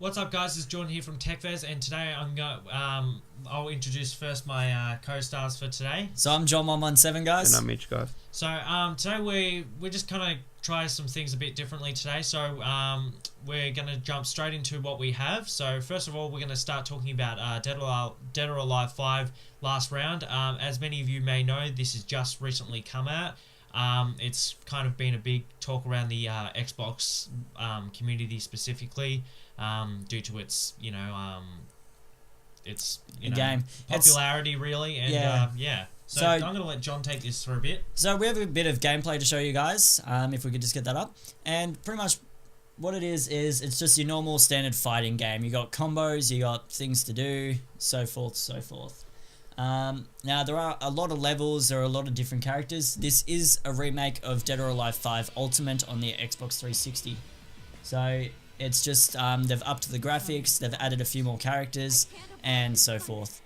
What's up, guys? It's Jordan here from Techfez, and today I'll introduce first my co-stars for today. So I'm John117, guys. And I'm Mitch, guys. So today we're just kind of try some things a bit differently today. So we're gonna jump straight into what we have. So first of all, we're gonna start talking about Dead or Alive 5 last round. As many of you may know, this has just recently come out. It's kind of been a big talk around the Xbox community specifically, due to its game popularity, really, and yeah. So I'm going to let John take this for a bit. So we have a bit of gameplay to show you guys, if we could just get that up. And pretty much what it is it's just your normal standard fighting game. You got combos, you got things to do, so forth, so forth. Now there are a lot of levels, there are a lot of different characters. This is a remake of Dead or Alive 5 Ultimate on the Xbox 360. So it's just, they've upped the graphics, they've added a few more characters, and so forth.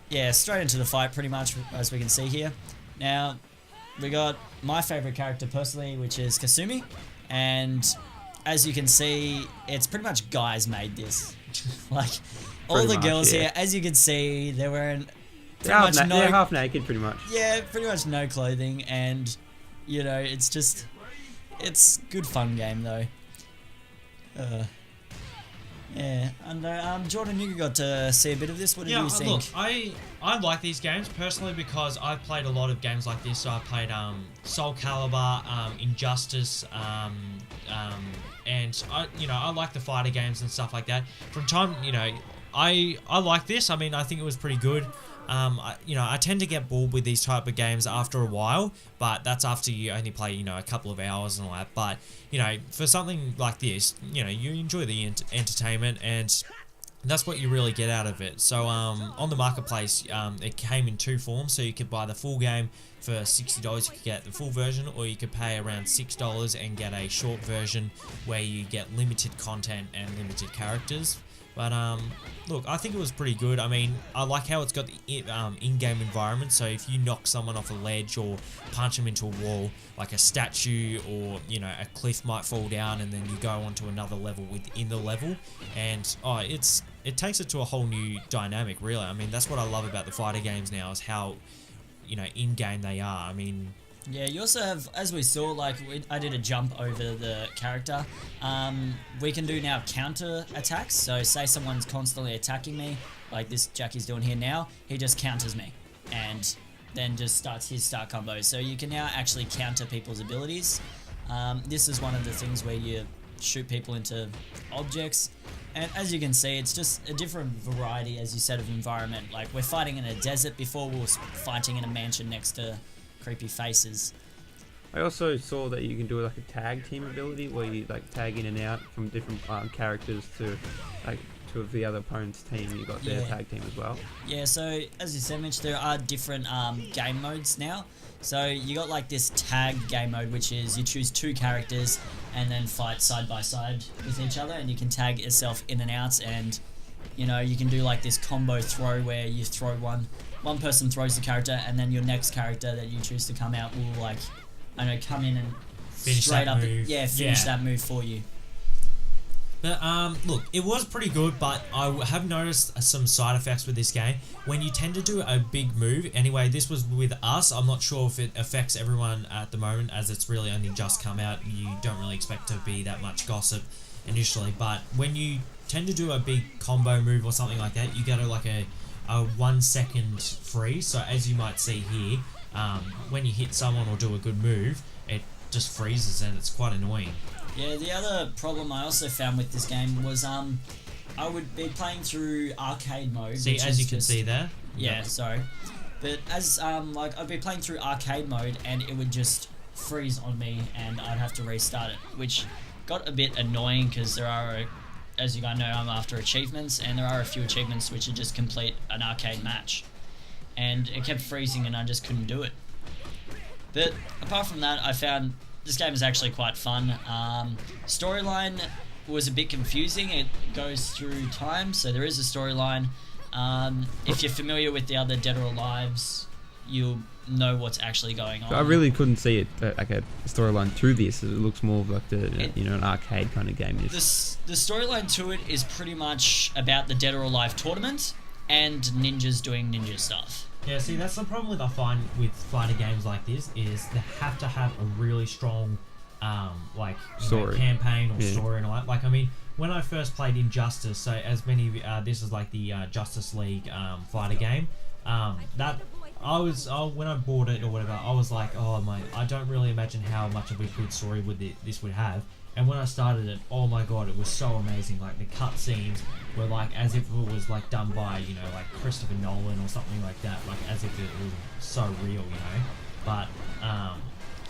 Yeah, straight into the fight pretty much, as we can see here. Now, we got my favourite character personally, which is Kasumi, and as you can see, it's pretty much guys made this. Like, all the girls here, as you can see, they're wearing they're half naked pretty much. Yeah, pretty much no clothing, and, you know, it's just, it's good fun game though. Yeah, and Jordan, you got to see a bit of this. What did you think? Look, I like these games personally because I've played a lot of games like this. So I played Soul Calibur, Injustice, and I like the fighter games and stuff like that. From time, I like this. I mean, I think it was pretty good. I tend to get bored with these type of games after a while, but that's after you only play, a couple of hours and all that. But, for something like this, you enjoy the entertainment, and that's what you really get out of it. So, on the marketplace, it came in two forms. So you could buy the full game for $60, you could get the full version, or you could pay around $6 and get a short version where you get limited content and limited characters. But, look, I think it was pretty good. I mean, I like how it's got the in-game environment. So if you knock someone off a ledge or punch them into a wall, like a statue or, a cliff might fall down, and then you go onto another level within the level. And, it takes it to a whole new dynamic, really. I mean, that's what I love about the fighter games now, is how, in-game they are. I mean... Yeah, you also have, as we saw, I did a jump over the character. We can do now counter attacks. So say someone's constantly attacking me, like this Jackie's doing here now, he just counters me and then just starts his start combo. So you can now actually counter people's abilities. This is one of the things where you shoot people into objects. And as you can see, it's just a different variety, as you said, of environment. Like, we're fighting in a desert, before we were fighting in a mansion next to creepy faces. I also saw that you can do like a tag team ability where you tag in and out from different characters to the other opponent's team. You got their tag team as well. Yeah, so as you said, Mitch, there are different game modes now. So you got like this tag game mode, which is you choose two characters and then fight side by side with each other, and you can tag yourself in and out, and you can do like this combo throw where you throw one person throws the character, and then your next character that you choose to come out will come in and finish straight that up move. Finish that move for you. But look, it was pretty good, but I have noticed some side effects with this game. When you tend to do a big move, anyway, this was with us. I'm not sure if it affects everyone at the moment, as it's really only just come out. You don't really expect to be that much gossip initially, but when you tend to do a big combo move or something like that, you get a 1 second freeze. So as you might see here, when you hit someone or do a good move, it just freezes, and it's quite annoying. Yeah, the other problem I also found with this game was I would be playing through arcade mode. See, as you can see there. Yeah, sorry. But as I'd be playing through arcade mode, and it would just freeze on me, and I'd have to restart it, which got a bit annoying because there are, as you guys know, I'm after achievements, and there are a few achievements which are just complete an arcade match, and it kept freezing and I just couldn't do it. But apart from that, I found this game is actually quite fun. Storyline was a bit confusing. It goes through time, so there is a storyline. If you're familiar with the other Dead or Alives, you'll know what's actually going on. I really couldn't see it like a storyline to this. It looks more of like an arcade kind of game. The storyline to it is pretty much about the Dead or Alive tournament and ninjas doing ninja stuff. Yeah, see, that's the problem with I find with fighter games like this is they have to have a really strong, story, campaign or story and all that. Like, I mean, when I first played Injustice, so as many of this is like the Justice League fighter game. That when I bought it or whatever, I was like, oh my, I don't really imagine how much of a good story this would have. And when I started it, oh my god, it was so amazing. Like the cutscenes were like as if it was like done by like Christopher Nolan or something like that. Like as if it was so real, But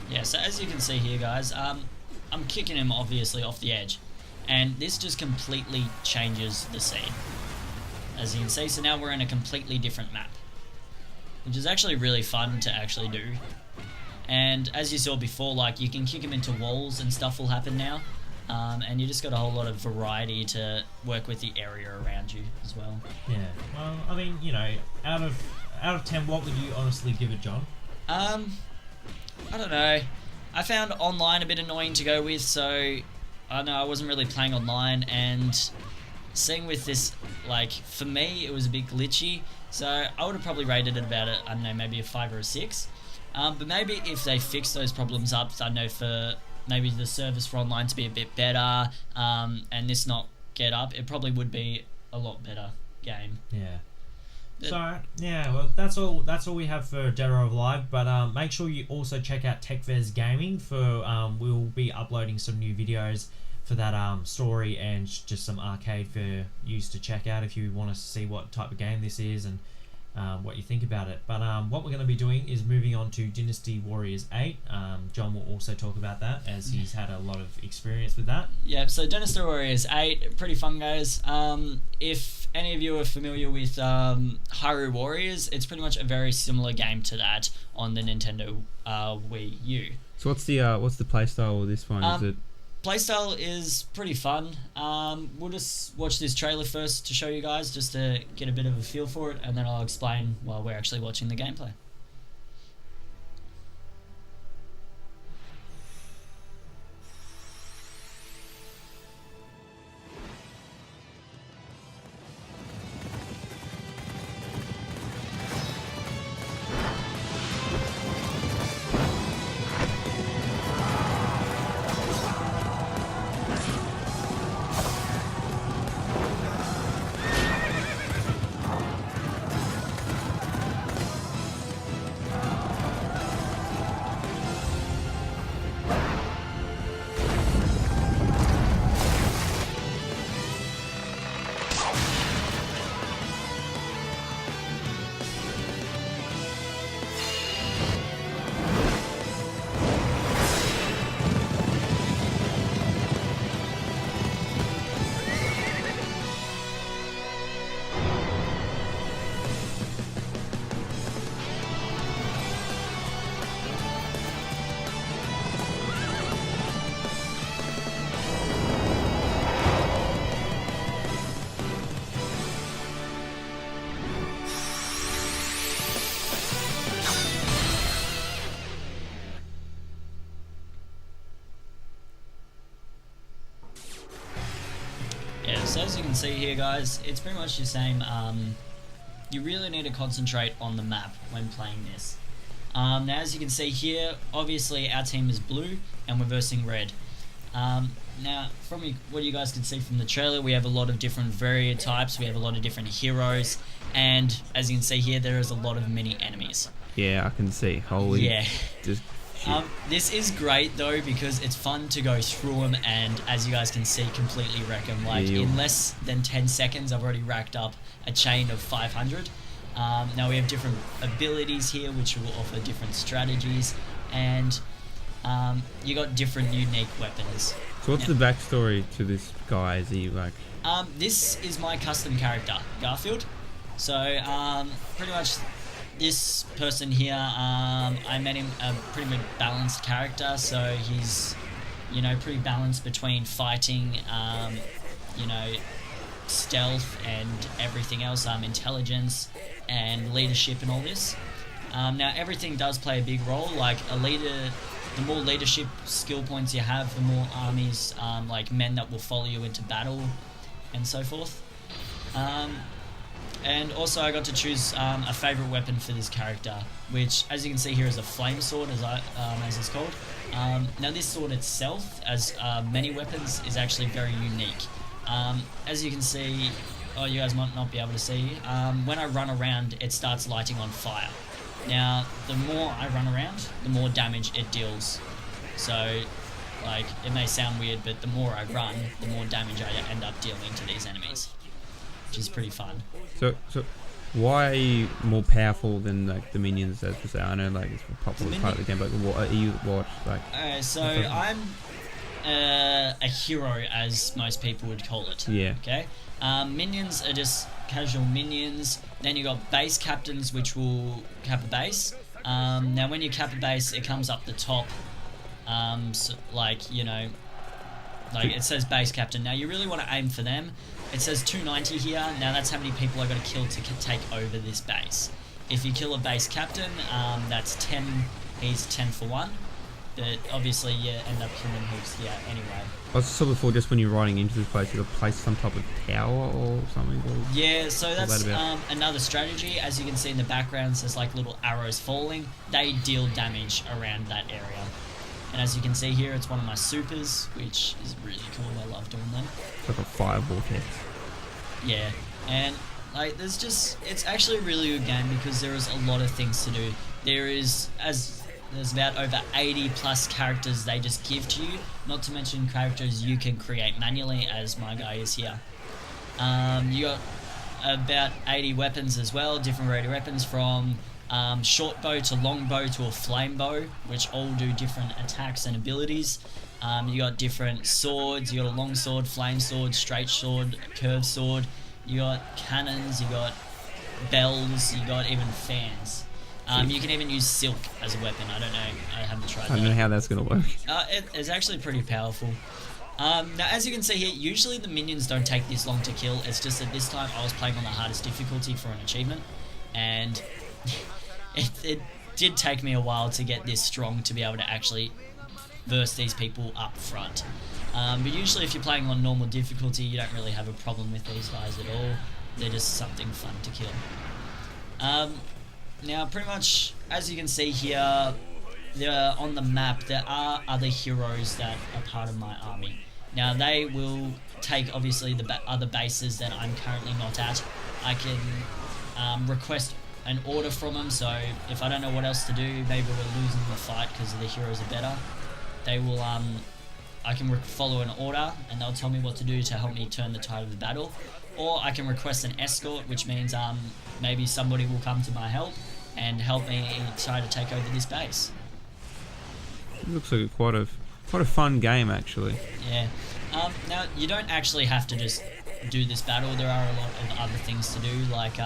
yeah. So as you can see here, guys, I'm kicking him obviously off the edge, and this just completely changes the scene. As you can see, so now we're in a completely different map, which is actually really fun to actually do. And as you saw before, like you can kick them into walls and stuff will happen now, and you just got a whole lot of variety to work with the area around you as well. Yeah. Well, I mean, out of 10, what would you honestly give it, John? I don't know. I found online a bit annoying to go with, so I don't know. I wasn't really playing online, and seeing with this, like for me, it was a bit glitchy. So I would have probably rated it about I don't know, maybe a 5 or a 6. But maybe if they fix those problems up, I know for maybe the service for online to be a bit better, and this not get up, it probably would be a lot better game. Yeah. So yeah, well that's all we have for Dead or Alive. But make sure you also check out Techfez Gaming for we'll be uploading some new videos for that story and just some arcade for you to check out if you want to see what type of game this is and what you think about it. But what we're going to be doing is moving on to Dynasty Warriors 8. John will also talk about that as he's had a lot of experience with that. Yeah, so Dynasty Warriors 8, pretty fun, guys. If any of you are familiar with Hyrule Warriors, it's pretty much a very similar game to that on the Nintendo Wii U. So what's the playstyle of this one? Is it playstyle is pretty fun. We'll just watch this trailer first to show you guys, just to get a bit of a feel for it, and then I'll explain while we're actually watching the gameplay. So as you can see here, guys, it's pretty much the same. You really need to concentrate on the map when playing this. Now as you can see here, obviously our team is blue and we're versing red. Now from what you guys can see from the trailer, we have a lot of different variant types, we have a lot of different heroes, and as you can see here, there is a lot of mini enemies. Yeah, I can see. Holy. Yeah. Just this is great though, because it's fun to go through them and, as you guys can see, completely wreck them. Like in less than 10 seconds I've already racked up a chain of 500. Now we have different abilities here which will offer different strategies, and you got different unique weapons. So what's the backstory to this guy? Is he like... this is my custom character, Garfield. So pretty much this person here, I made him a pretty much balanced character, so he's, you know, pretty balanced between fighting, you know, stealth and everything else, intelligence and leadership and all this. Now everything does play a big role. Like a leader, the more leadership skill points you have, the more armies, like men that will follow you into battle, and so forth. And also I got to choose a favourite weapon for this character, which, as you can see here, is a flame sword, as it's called. Now this sword itself, as many weapons, is actually very unique. As you can see, you guys might not be able to see, when I run around, it starts lighting on fire. Now, the more I run around, the more damage it deals. So, like, it may sound weird, but the more I run, the more damage I end up dealing to these enemies, which is pretty fun. So why are you more powerful than like the minions? As per se, I know like it's a popular part of the game, but what are you like? Okay, so I'm a hero, as most people would call it. Yeah. Okay. Minions are just casual minions. Then you got base captains, which will cap a base. Now, when you cap a base, it comes up the top. So, like, you know, like it says base captain. Now, you really want to aim for them. It says 290 here. Now, that's how many people I got to kill to take over this base. If you kill a base captain, that's 10. He's 10 for 1. But obviously, you end up killing heaps here anyway. I saw before, just when you're riding into this place, you'll place some type of tower or something. Yeah, so that's another strategy. As you can see in the background, there's like little arrows falling. They deal damage around that area. And as you can see here, it's one of my supers, which is really cool. I love doing them. It's like a fire vortex. Yeah, and like it's actually a really good game because there is a lot of things to do. There's about over 80 plus characters they just give to you, not to mention characters you can create manually, as my guy is here. You got about 80 weapons as well, different variety of weapons, from short bow to long bow to a flame bow, which all do different attacks and abilities. You got different swords. You got a long sword, flame sword, straight sword, curved sword. You got cannons, you got bells, you got even fans. You can even use silk as a weapon. I don't know. I haven't tried that. I don't know how that's going to work. It's actually pretty powerful. Now, as you can see here, usually the minions don't take this long to kill. It's just that this time I was playing on the hardest difficulty for an achievement. And it did take me a while to get this strong to be able to actually verse these people up front. But usually if you're playing on normal difficulty, you don't really have a problem with these guys at all. They're just something fun to kill. Now, pretty much, as you can see here, on the map, there are other heroes that are part of my army. Now, they will take, obviously, the other bases that I'm currently not at. I can request an order from them, so if I don't know what else to do, maybe we're losing the fight because the heroes are better, they will, I can follow an order, and they'll tell me what to do to help me turn the tide of the battle. Or I can request an escort, which means maybe somebody will come to my help and help me try to take over this base. It looks like quite a fun game, actually. Yeah. Now, you don't actually have to just do this battle. There are a lot of other things to do, like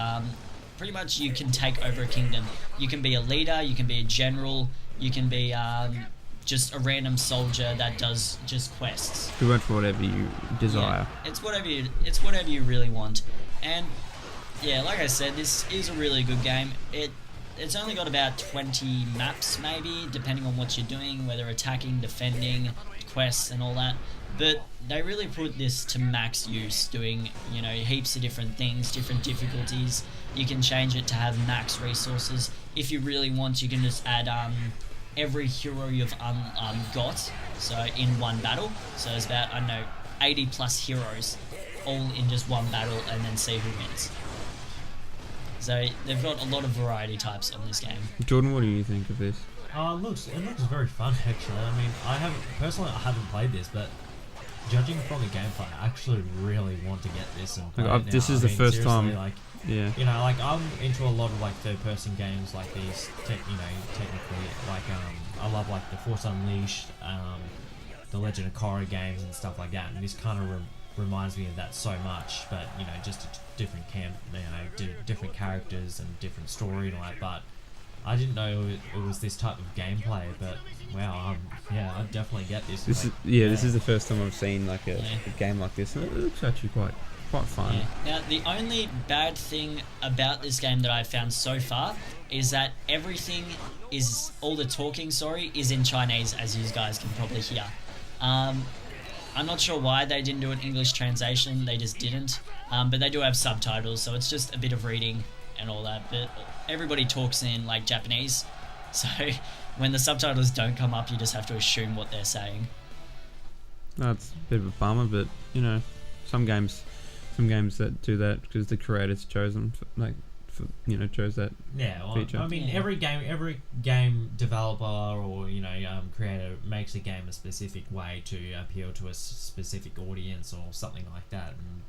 pretty much you can take over a kingdom. You can be a leader, you can be a general, you can be just a random soldier that does just quests. Pretty much whatever you desire. Yeah, it's whatever you really want. And yeah, like I said, this is a really good game. It's only got about 20 maps, maybe, depending on what you're doing, whether attacking, defending, quests, and all that. But they really put this to max use, doing, you know, heaps of different things, different difficulties. You can change it to have max resources. If you really want, you can just add every hero you've got, so in one battle. So there's about, I don't know, 80 plus heroes, all in just one battle, and then see who wins. So they've got a lot of variety types on this game. Jordan, what do you think of this? It looks very fun, actually. I mean, I haven't played this, but judging from the gameplay, I actually really want to get this and play it now. This is the first time. Like, yeah. You know, like I'm into a lot of like third-person games like these. Technically, like I love like the Force Unleashed, the Legend of Korra games and stuff like that. And this kind of reminds me of that so much. But you know, just a different different characters and different story and all that. But I didn't know it was this type of gameplay. But wow, I'd definitely get this. This is the first time I've seen like a game like this, and it looks actually quite quite fun. Yeah. Now, the only bad thing about this game that I've found so far is that all the talking, is in Chinese, as you guys can probably hear. I'm not sure why they didn't do an English translation. They just didn't. But they do have subtitles, so it's just a bit of reading and all that. But everybody talks in like Japanese, so when the subtitles don't come up, you just have to assume what they're saying. That's a bit of a bummer, but you know, some games that do that because the creators chose them, chose that. Yeah, well, feature. I mean, every game developer or creator makes a game a specific way to appeal to a specific audience or something like that, and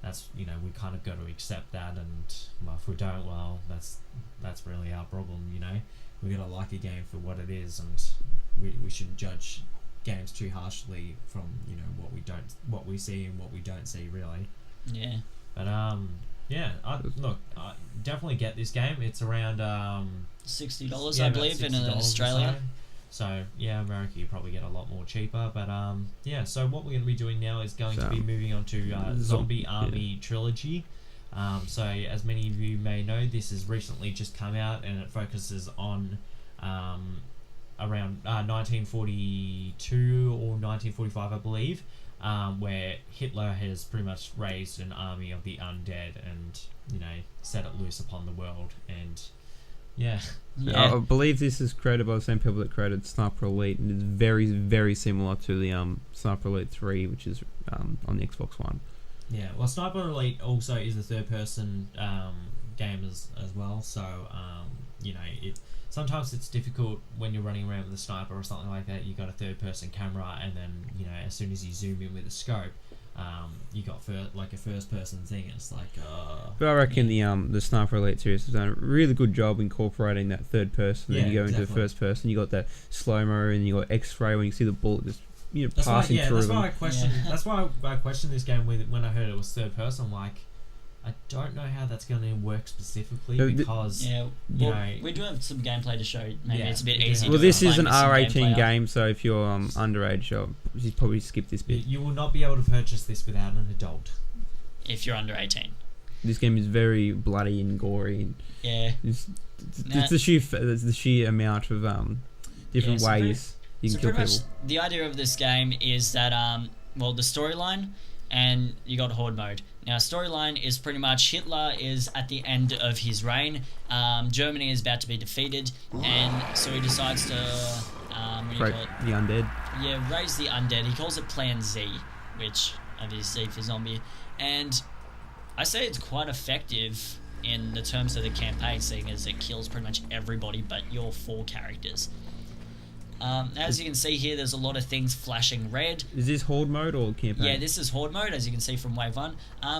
that's we kind of got to accept that, and well, if we don't, well, that's really our problem. We gotta like a game for what it is, and we shouldn't judge games too harshly from what we see and what we don't see, really. Yeah. But I definitely get this game. It's around $60, I believe, in Australia. So yeah, America you probably get a lot more cheaper. But so what we're going to be doing now is going to be moving on to Zombie Army Trilogy. So as many of you may know, this has recently just come out, and it focuses on around 1942 or 1945, I believe, where Hitler has pretty much raised an army of the undead and set it loose upon the world. And yeah. I believe this is created by the same people that created Sniper Elite, and it's very, very similar to the Sniper Elite 3, which is on the Xbox One. Yeah, well, Sniper Elite also is a third-person game as well, so sometimes it's difficult when you're running around with a sniper or something like that. You got a third-person camera, and then as soon as you zoom in with a scope, you got a first-person thing. It's like. But I reckon the Sniper Elite series has done a really good job incorporating that third person. Then you go into first person. You got that slow mo, and you got X-ray when you see the bullet just passing through them. That's why I questioned this game when I heard it was third person. I'm like, I don't know how that's going to work specifically because we do have some gameplay to show. Maybe it's a bit easy. Well, this is an R18 game, so if you're underage, you probably skip this bit. You will not be able to purchase this without an adult if you're under 18. This game is very bloody and gory. It's the sheer amount of different ways you can kill people. Much the idea of this game is that the storyline, and you got horde mode. Now, storyline is pretty much Hitler is at the end of his reign. Germany is about to be defeated, and so he decides to raise the undead. Yeah, raise the undead. He calls it Plan Z, which obviously for zombie. And I say it's quite effective in the terms of the campaign, seeing as it kills pretty much everybody but your 4 characters. As you can see here, there's a lot of things flashing red. Is this horde mode or campaign? Yeah, this is horde mode, as you can see from Wave 1,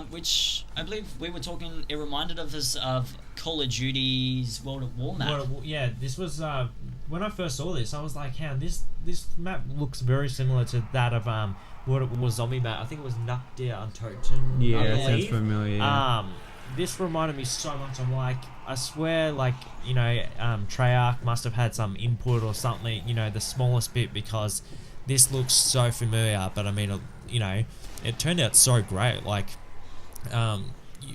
which I believe we were talking, it reminded us of Call of Duty's World at War map. This was, when I first saw this, I was like, this map looks very similar to that of World at War zombie map. I think it was Nukdir Untoten. Yeah, that sounds familiar. Yeah. This reminded me so much. I'm like, I swear, Treyarch must have had some input or something, the smallest bit, because this looks so familiar. But I mean, it turned out so great.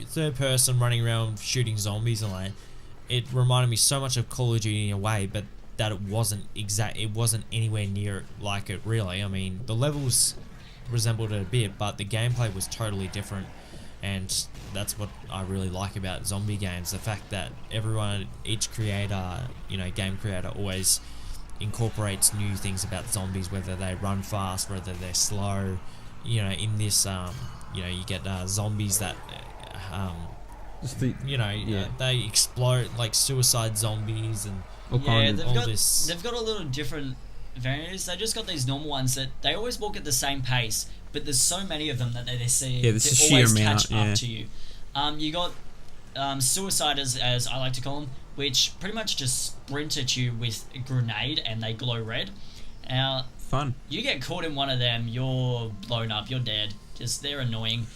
Third person running around shooting zombies and it reminded me so much of Call of Duty in a way, but that it wasn't anywhere near like it really. I mean, the levels resembled it a bit, but the gameplay was totally different. And that's what I really like about zombie games, the fact that each creator, game creator always incorporates new things about zombies, whether they run fast, whether they're slow. In this, you get zombies that, they explode, like suicide zombies and they've got a little different variants. They just got these normal ones that they always walk at the same pace, but there's so many of them that they see to always catch up to you. You got suiciders, as I like to call them, which pretty much just sprint at you with a grenade and they glow red. Now, fun. You get caught in one of them, you're blown up, you're dead. They're annoying.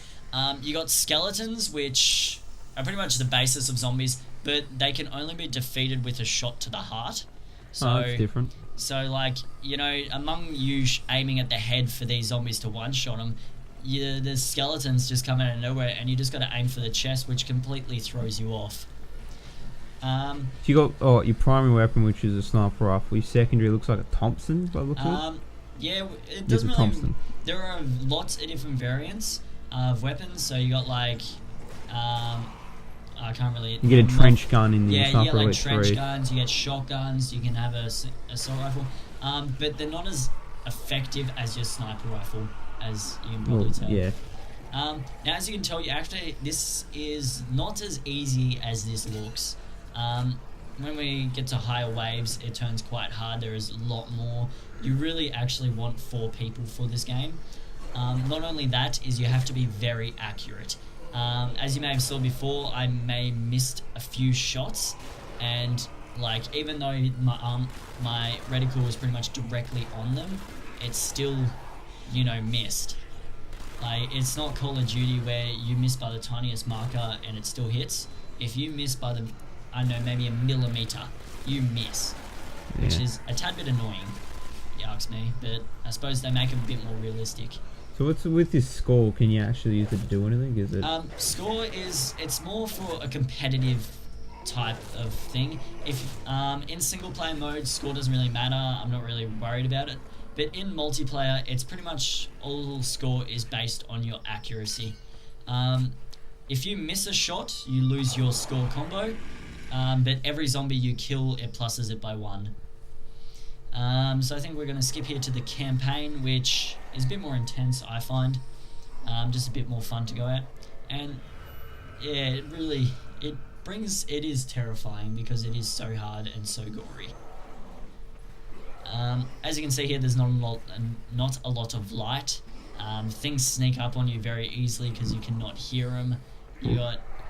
You got skeletons, which are pretty much the basis of zombies, but they can only be defeated with a shot to the heart. So that's different. So, among you aiming at the head for these zombies to one-shot them, the skeletons just come out of nowhere, and you just got to aim for the chest, which completely throws you off. So you got your primary weapon, which is a sniper rifle. Your secondary looks like a Thompson by the look of it. Yeah, it doesn't really. Thompson. There are lots of different variants of weapons. So you got like, I can't really. You get a trench gun in the yeah, Sniper you get like Elite trench 3. guns. You get shotguns. You can have a assault rifle. But they're not as effective as your sniper rifle, as you can probably tell. Yeah. Now, as you can tell, this is not as easy as this looks. When we get to higher waves, it turns quite hard. There is a lot more. You really actually want 4 people for this game. Not only that, is you have to be very accurate. As you may have saw before, I may missed a few shots, and like even though my reticle was pretty much directly on them, it's still, missed. Like, it's not Call of Duty where you miss by the tiniest marker and it still hits. If you miss by the, I don't know, maybe a millimeter, you miss, which is a tad bit annoying, if you ask me, but I suppose they make it a bit more realistic. So what's with this score? Can you actually use it to do anything? Is it? Score it's more for a competitive type of thing. If in single player mode, score doesn't really matter. I'm not really worried about it. But in multiplayer, it's pretty much all score is based on your accuracy. If you miss a shot, you lose your score combo. But every zombie you kill, it pluses it by 1. So I think we're going to skip here to the campaign, which is a bit more intense, I find. Just a bit more fun to go at. And yeah, it is terrifying because it is so hard and so gory. As you can see here, there's not a lot of light. Things sneak up on you very easily because you cannot hear them.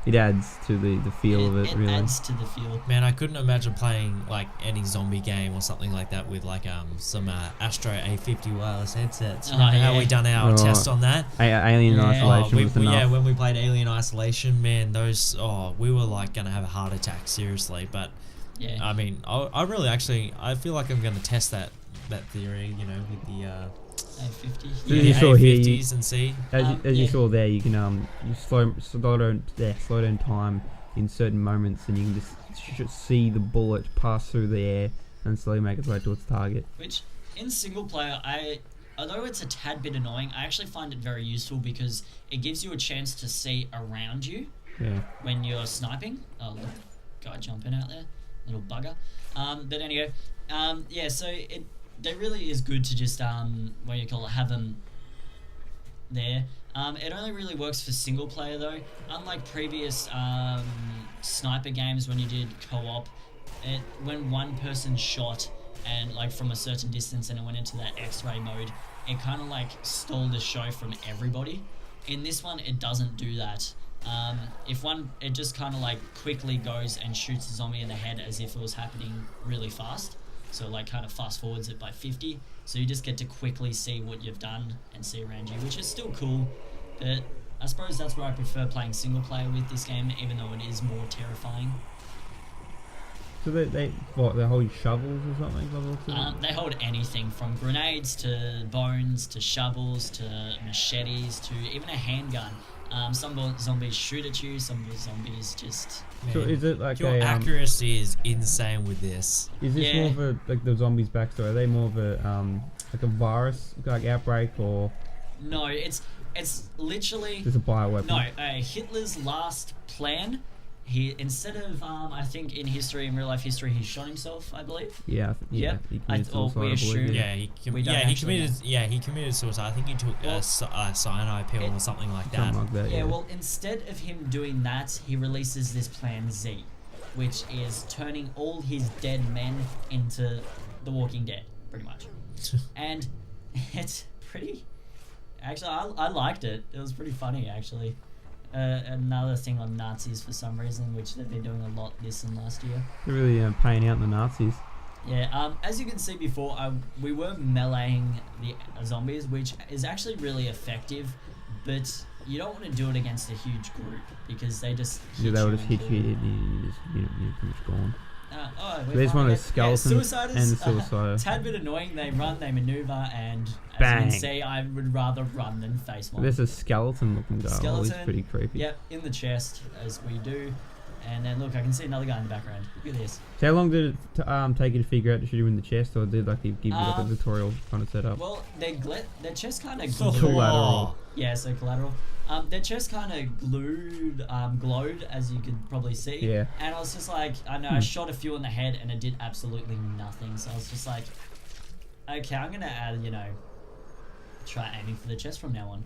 It adds to the feel of it, really. It adds to the feel. Man, I couldn't imagine playing like any zombie game or something like that with like some Astro A50 wireless headsets. Remember how we done our test on that? Alien Isolation was enough. Yeah, when we played Alien Isolation, man, those we were like gonna have a heart attack, seriously. But yeah, I mean, I feel like I'm gonna test that theory, with the A50. Yeah, saw here, A50s and see. As you saw there, you can you slow down time in certain moments, and you can just see the bullet pass through the air and slowly make its way to its target. Which in single player, although it's a tad bit annoying, I actually find it very useful because it gives you a chance to see around you when you're sniping. Oh, look, guy jumping out there, little bugger. But anyway, so it really is good to just have them there. It only really works for single player though. Unlike previous sniper games when you did co-op, when one person shot and like from a certain distance and it went into that X-ray mode, it kind of like stole the show from everybody. In this one, it doesn't do that. It just kind of like quickly goes and shoots the zombie in the head as if it was happening really fast. So like kind of fast forwards it by 50. So you just get to quickly see what you've done and see around you, which is still cool. But I suppose that's where I prefer playing single player with this game, even though it is more terrifying. So they hold shovels or something? They hold anything from grenades to bones to shovels to machetes to even a handgun. Some zombies shoot at you, some zombies just... So is it like your accuracy is insane with this. Is this more of a, like the zombies backstory, are they more of a, like a virus, like outbreak, or...? No, it's literally... It's a bioweapon. No, Hitler's last plan, he, instead of, I think in real life history, he shot himself, I believe. Yeah. He assume. He committed suicide. I think he took a cyanide pill or something like that. Something like that, yeah. Well, instead of him doing that, he releases this plan Z, which is turning all his dead men into The Walking Dead, pretty much. And it's pretty... Actually, I liked it. It was pretty funny, actually. Another thing on Nazis for some reason, which they've been doing a lot this and last year. They're really paying out the Nazis. Yeah, as you can see before, we were meleeing the zombies, which is actually really effective, but you don't want to do it against a huge group because they just hit they will just hit you and you're pretty much gone. There's one of the skeletons Suicide and is the suicide. tad bit annoying. They run, they maneuver, and as Bang. you can see, I would rather run than face one. There's a skeleton looking guy. Skeleton. He's pretty creepy. Yep, in the chest, as we do. And then look, I can see another guy in the background. Look at this. So how long did it take you to figure out to shoot him in the chest, or did he give you like a tutorial kind of setup? Well, their chest kind of Collateral. Yeah, so collateral. Their chest kind of glowed, as you could probably see. Yeah. And I was just like, I know, I shot a few in the head and it did absolutely nothing. So I was just like, okay, I'm gonna add, try aiming for the chest from now on.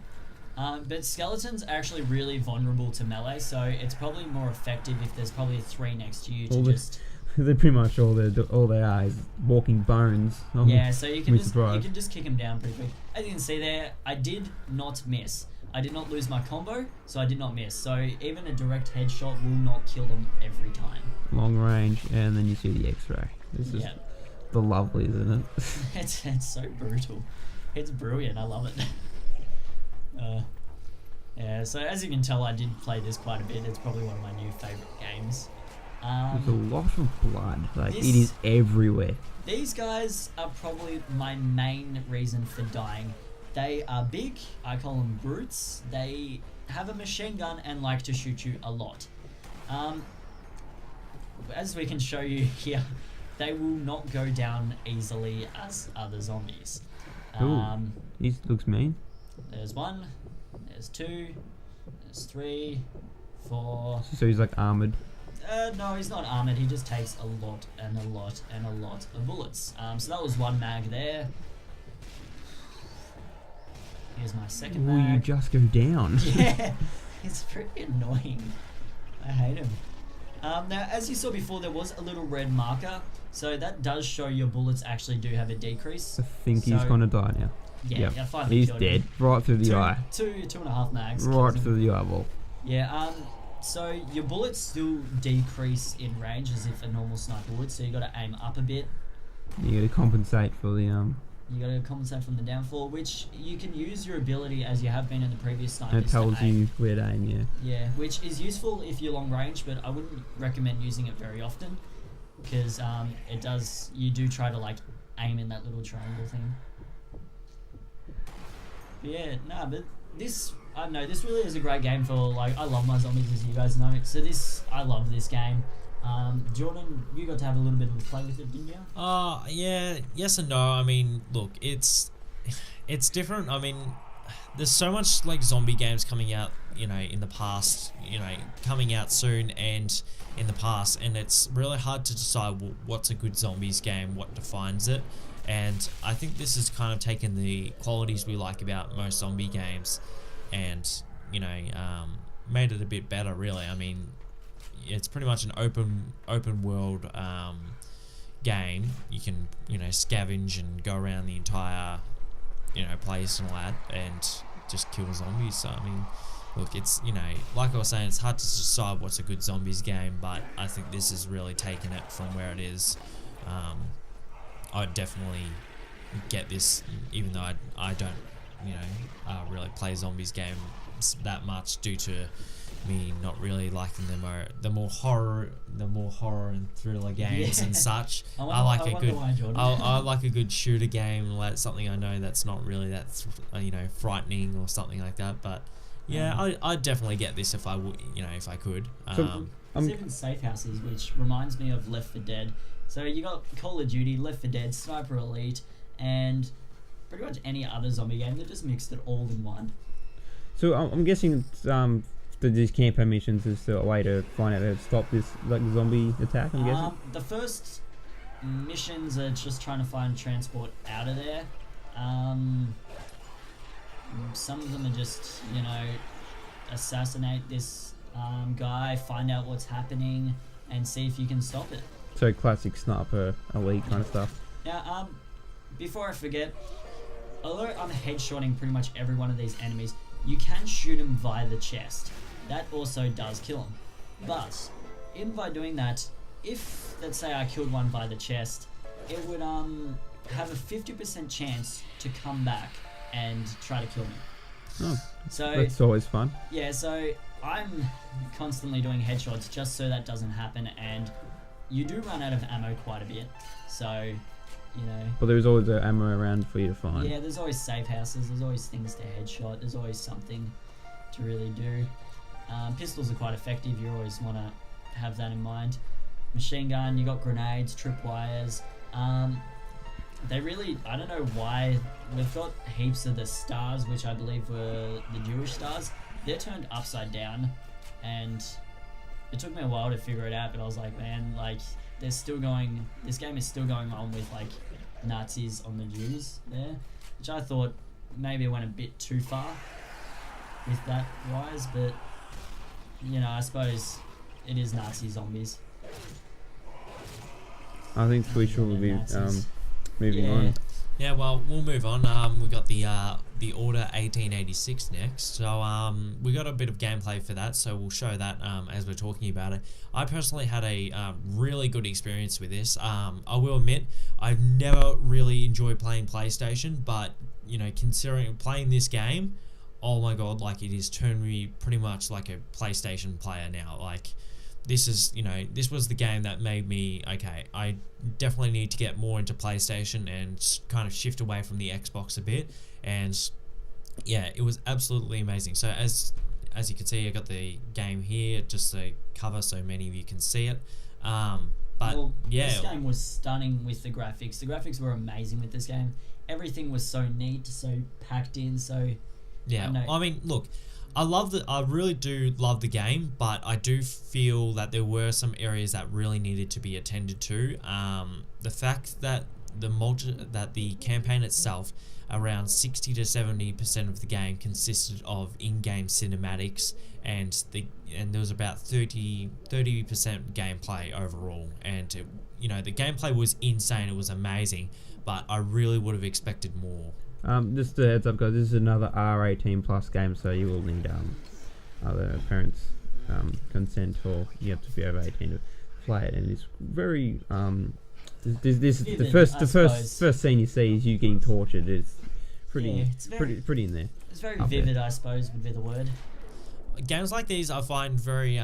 But skeletons are actually really vulnerable to melee, so it's probably more effective if there's probably 3 next to you to just. They're pretty much all they are is walking bones. Yeah, so you can just kick them down pretty quick. As you can see there, I did not miss. I did not lose my combo, so I did not miss. So even a direct headshot will not kill them every time. Long range, and then you see the X-ray. This is the lovely, isn't it? It's so brutal. It's brilliant. I love it. Yeah, so as you can tell, I did play this quite a bit. It's probably one of my new favourite games. There's a lot of blood. It is everywhere. These guys are probably my main reason for dying. They are big. I call them brutes. They have a machine gun and like to shoot you a lot. As we can show you here, they will not go down easily as other zombies. He looks mean. There's 1, there's 2, there's 3, 4. So he's like armored. No, he's not armored. He just takes a lot and a lot and a lot of bullets. So that was 1 mag there. Here's my second mag. Will you just go down? Yeah, it's pretty annoying. I hate him. Now, as you saw before, there was a little red marker. So that does show your bullets actually do have a decrease. I think he's going to die now. Yeah, I finally he's killed dead. him. Right through the eye. 2.5 mags. Right through the eyeball. Yeah, so your bullets still decrease in range as if a normal sniper would, so you got to aim up a bit. You got to compensate for the You got to compensate from the downfall, which you can use your ability as you have been in the previous snipers. It tells you where to aim, yeah. Yeah, which is useful if you're long range, but I wouldn't recommend using it very often because it does. You do try to aim in that little triangle thing. But yeah, but this. I don't know, this really is a great game for, I love my zombies, as you guys know. So I love this game. Jordan, you got to have a little bit of a play with it, didn't you? Yeah, yes and no. I mean, look, it's different. I mean, there's so much zombie games coming out, in the past, coming out soon and in the past, and it's really hard to decide what's a good zombies game, what defines it. And I think this has kind of taken the qualities we like about most zombie games and made it a bit better, really. I mean, it's pretty much an open world game. You can scavenge and go around the entire place and all that and just kill zombies. So I mean, look, it's like I was saying, it's hard to decide what's a good zombies game, but I think this has really taken it from where it is. I'd definitely get this, even though I don't really play zombies games that much due to me not really liking the more horror and thriller games and such. I like a good shooter game, like something I know that's not really that frightening or something like that. But yeah, I'd definitely get this if I would, if I could. There's even safe houses, which reminds me of Left 4 Dead. So you got Call of Duty, Left 4 Dead, Sniper Elite, and pretty much any other zombie game. They just mixed it all in one. So I'm guessing these campaign missions is a way to find out how to stop this zombie attack. I'm guessing. The first missions are just trying to find transport out of there. Some of them are just assassinate this guy, find out what's happening, and see if you can stop it. So classic Sniper Elite kind of stuff. Now, before I forget, although I'm headshotting pretty much every one of these enemies, you can shoot them via the chest. That also does kill them. But even by doing that, if let's say I killed one via the chest, it would have a 50% chance to come back and try to kill me. Oh, so that's always fun. Yeah, so I'm constantly doing headshots just so that doesn't happen, and you do run out of ammo quite a bit. So, you know. But there's always ammo around for you to find. Yeah, there's always safe houses. There's always things to headshot. There's always something to really do. Pistols are quite effective. You always want to have that in mind. Machine gun, you got grenades, tripwires. They really, I don't know why, we've got heaps of the stars, which I believe were the Jewish stars. They're turned upside down, and it took me a while to figure it out, but I was like, man, like, this game is still going on with, like, Nazis on the Jews there, which I thought maybe it went a bit too far with that rise, but, you know, I suppose it is Nazi zombies. I think we should be moving on. Yeah, well, we'll move on. We got the Order 1886 next. So we got a bit of gameplay for that, so we'll show that as we're talking about it. I personally had a really good experience with this. I will admit, I've never really enjoyed playing PlayStation, but, you know, considering playing this game, oh my god, like, it has turned me pretty much like a PlayStation player now. Like, this is, you know, this was the game that made me, okay, I definitely need to get more into PlayStation and kind of shift away from the Xbox a bit. And yeah, it was absolutely amazing. So as you can see, I got the game here just to cover so many of you can see it. But well, yeah, this game was stunning with the graphics. The graphics were amazing with this game. Everything was so neat, so packed in, so... Yeah, I mean, look, I really do love the game, but I do feel that there were some areas that really needed to be attended to. The fact that the campaign itself, around 60 to 70% of the game consisted of in-game cinematics, and there was about 30% gameplay overall. And it, you know, the gameplay was insane. It was amazing, but I really would have expected more. Just a heads up, guys, this is another R18 plus game, so you will need other parents' consent, or you have to be over 18 to play it. And it's very this the first scene you see is you getting tortured. It's pretty pretty in there. It's very vivid, I suppose, would be the word. Games like these I find very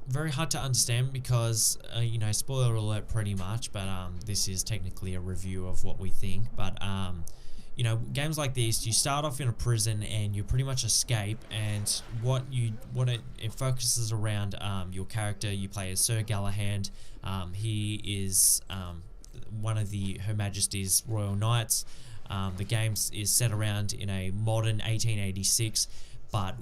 very hard to understand because you know, spoiler alert pretty much, but this is technically a review of what we think, but you know, games like this, you start off in a prison and you pretty much escape, and it focuses around your character. You play as Sir Galahad. He is one of Her Majesty's Royal Knights. The game is set around in a modern 1886, but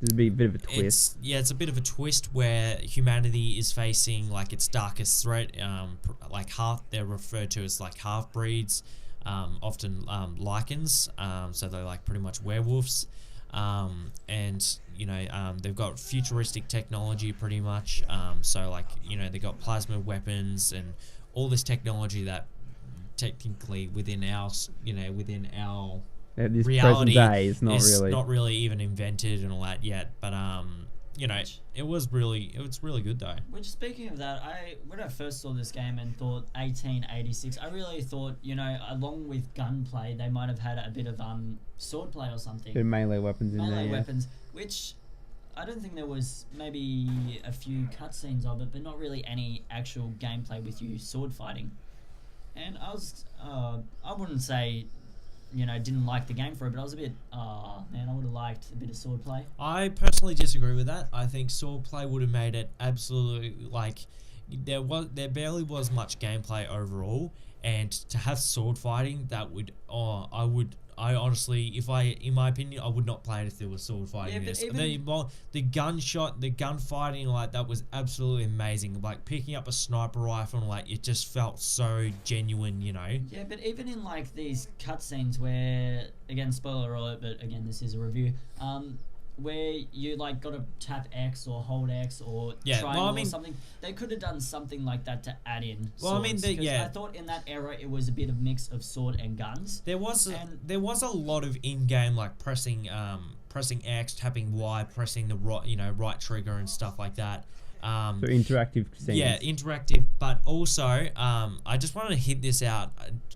there's a bit of a twist. It's a bit of a twist where humanity is facing like its darkest threat. Like they're referred to as like half breeds. Often lichens, so they're like pretty much werewolves, and you know, they've got futuristic technology pretty much, so like, you know, they got plasma weapons and all this technology that technically within our this reality present day is not really even invented and all that yet, but you know, it was really good though. Which, speaking of that, when I first saw this game and thought 1886, I really thought, you know, along with gunplay, they might have had a bit of swordplay or something. Melee weapons in there. Melee weapons, which I don't think there was, maybe a few cutscenes of it, but not really any actual gameplay with you sword fighting. And I wouldn't say, you know, didn't like the game for it, but I was a bit, man, I would have liked a bit of swordplay. I personally disagree with that. I think swordplay would have made it absolutely, like, there barely was much gameplay overall, and to have sword fighting, that would, I honestly, in my opinion, I would not play it if there was sword fighting in this. The gunfighting, like, that was absolutely amazing. Like, picking up a sniper rifle, and, like, it just felt so genuine, you know? Yeah, but even in, like, these cutscenes where, again, spoiler alert, but again, this is a review, where you, like, got to tap X or hold X or triangle or something. They could have done something like that to add in swords. I thought in that era it was a bit of mix of sword and guns. There was a lot of in-game, like, pressing X, tapping Y, pressing the right trigger and stuff like that. So interactive scenes. Yeah, interactive, but also I just wanted to hit this out.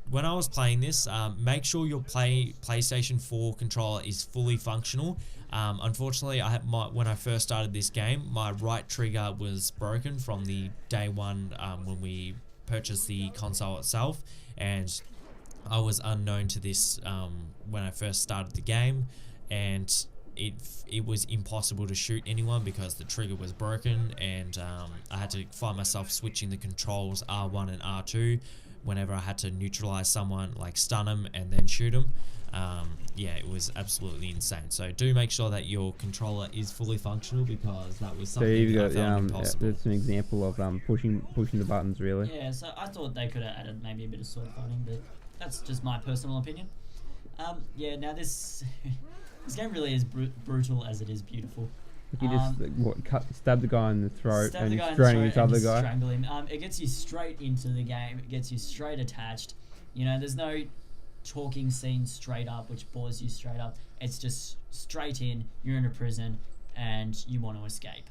When I was playing this, make sure your PlayStation 4 controller is fully functional. Unfortunately, when I first started this game, my right trigger was broken from the day one when we purchased the console itself, and I was unknown to this when I first started the game, and it was impossible to shoot anyone because the trigger was broken, and I had to find myself switching the controls R1 and R2 whenever I had to neutralize someone, like stun them and then shoot them. Yeah, it was absolutely insane. So do make sure that your controller is fully functional, because that was So something you've that I got found impossible. that's an example of pushing the buttons really. Yeah, so I thought they could have added maybe a bit of sword fighting, but that's just my personal opinion. Yeah, now this this game really is brutal as it is beautiful. You just stab the guy in the throat Stab and the he's guy in the straining throat this and other just guy. strangle him. It gets you straight into the game. It gets you straight attached. You know, there's no talking scene straight up, which bores you straight up. It's just straight in. You're in a prison and you want to escape.